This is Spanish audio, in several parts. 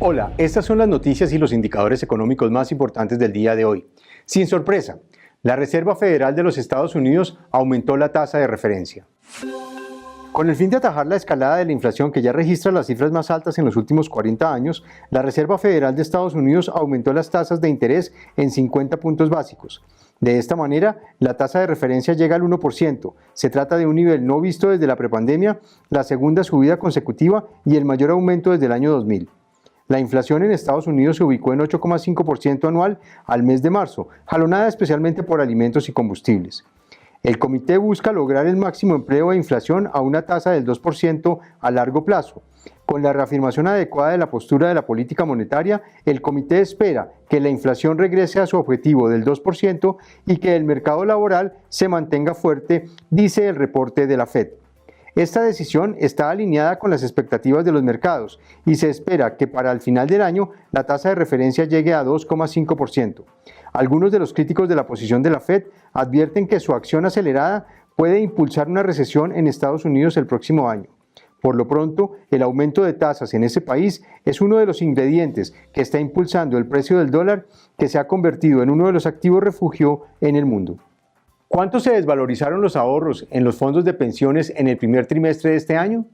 Hola, estas son las noticias y los indicadores económicos más importantes del día de hoy. Sin sorpresa, la Reserva Federal de los Estados Unidos aumentó la tasa de referencia. Con el fin de atajar la escalada de la inflación que ya registra las cifras más altas en los últimos 40 años, la Reserva Federal de Estados Unidos aumentó las tasas de interés en 50 puntos básicos. De esta manera, la tasa de referencia llega al 1%. Se trata de un nivel no visto desde la prepandemia, la segunda subida consecutiva y el mayor aumento desde el año 2000. La inflación en Estados Unidos se ubicó en 8,5% anual al mes de marzo, jalonada especialmente por alimentos y combustibles. El comité busca lograr el máximo empleo e inflación a una tasa del 2% a largo plazo. Con la reafirmación adecuada de la postura de la política monetaria, el comité espera que la inflación regrese a su objetivo del 2% y que el mercado laboral se mantenga fuerte, dice el reporte de la Fed. Esta decisión está alineada con las expectativas de los mercados y se espera que para el final del año la tasa de referencia llegue a 2,5%. Algunos de los críticos de la posición de la Fed advierten que su acción acelerada puede impulsar una recesión en Estados Unidos el próximo año. Por lo pronto, el aumento de tasas en ese país es uno de los ingredientes que está impulsando el precio del dólar, que se ha convertido en uno de los activos refugio en el mundo. ¿Cuánto se desvalorizaron los ahorros en los fondos de pensiones en el primer trimestre de este año?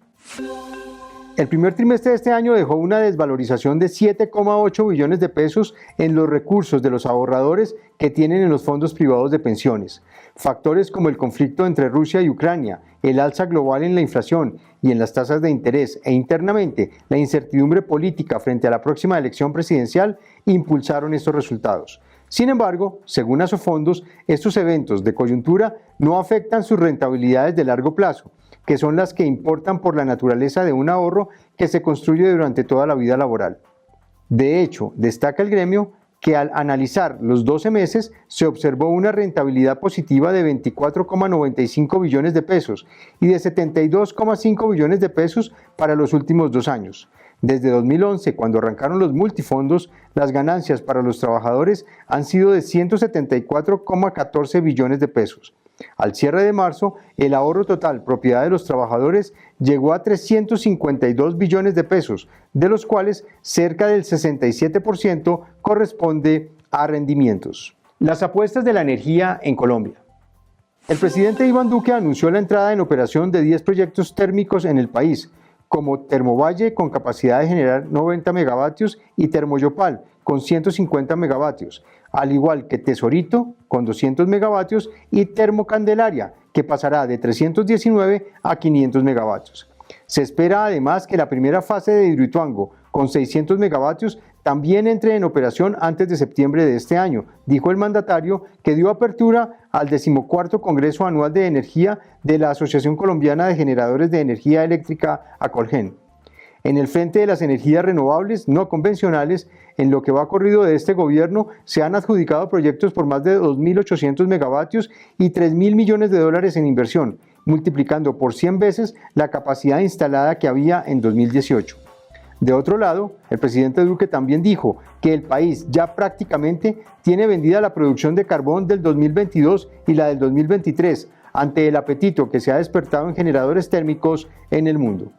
El primer trimestre de este año dejó una desvalorización de 7,8 billones de pesos en los recursos de los ahorradores que tienen en los fondos privados de pensiones. Factores como el conflicto entre Rusia y Ucrania, el alza global en la inflación y en las tasas de interés e internamente la incertidumbre política frente a la próxima elección presidencial impulsaron estos resultados. Sin embargo, según Asofondos, estos eventos de coyuntura no afectan sus rentabilidades de largo plazo, que son las que importan por la naturaleza de un ahorro que se construye durante toda la vida laboral. De hecho, destaca el gremio que al analizar los 12 meses se observó una rentabilidad positiva de 24,95 billones de pesos y de 72,5 billones de pesos para los últimos 2 años. Desde 2011, cuando arrancaron los multifondos, las ganancias para los trabajadores han sido de 174,14 billones de pesos. Al cierre de marzo, el ahorro total propiedad de los trabajadores llegó a 352 billones de pesos, de los cuales cerca del 67% corresponde a rendimientos. Las apuestas de la energía en Colombia. El presidente Iván Duque anunció la entrada en operación de 10 proyectos térmicos en el país, como Termovalle con capacidad de generar 90 megavatios y Termoyopal con 150 megavatios, al igual que Tesorito con 200 megavatios y Termocandelaria, que pasará de 319 a 500 megavatios. Se espera además que la primera fase de Hidroituango, con 600 megavatios, también entre en operación antes de septiembre de este año, dijo el mandatario, que dio apertura al 14º Congreso Anual de Energía de la Asociación Colombiana de Generadores de Energía Eléctrica, ACOLGEN. En el frente de las energías renovables no convencionales, en lo que va corrido de este gobierno, se han adjudicado proyectos por más de 2.800 megavatios y 3.000 millones de dólares en inversión, multiplicando por 100 veces la capacidad instalada que había en 2018. De otro lado, el presidente Duque también dijo que el país ya prácticamente tiene vendida la producción de carbón del 2022 y la del 2023, ante el apetito que se ha despertado en generadores térmicos en el mundo.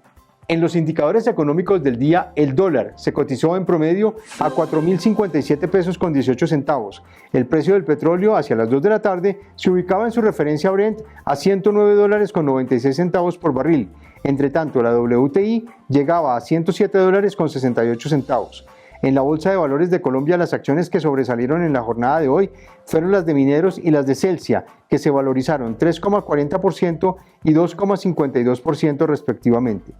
En los indicadores económicos del día, el dólar se cotizó en promedio a 4.057 pesos con 18 centavos. El precio del petróleo hacia las 2 de la tarde se ubicaba en su referencia Brent a 109 dólares con 96 centavos por barril. Entre tanto, la WTI llegaba a 107 dólares con 68 centavos. En la Bolsa de Valores de Colombia, las acciones que sobresalieron en la jornada de hoy fueron las de Mineros y las de Celsia, que se valorizaron 3,40% y 2,52% respectivamente.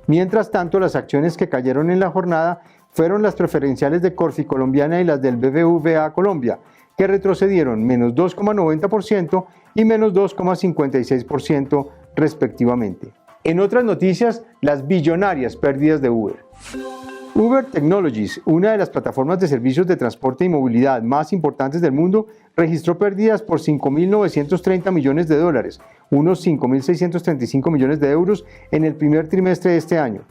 Mientras tanto, las acciones que cayeron en la jornada fueron las preferenciales de Corfi Colombiana y las del BBVA Colombia, que retrocedieron menos 2,90% y menos 2,56% respectivamente. En otras noticias, las billonarias pérdidas de Uber. Uber Technologies, una de las plataformas de servicios de transporte y movilidad más importantes del mundo, registró pérdidas por 5.930 millones de dólares, unos 5.635 millones de euros en el primer trimestre de este año.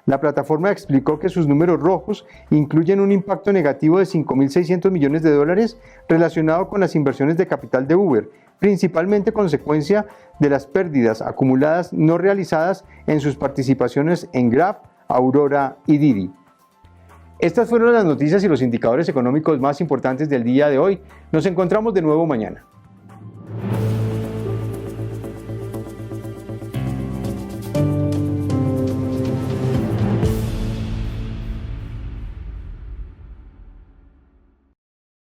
La plataforma explicó que sus números rojos incluyen un impacto negativo de 5.600 millones de dólares relacionado con las inversiones de capital de Uber, principalmente consecuencia de las pérdidas acumuladas no realizadas en sus participaciones en Grab, Aurora y Didi. Estas fueron las noticias y los indicadores económicos más importantes del día de hoy. Nos encontramos de nuevo mañana.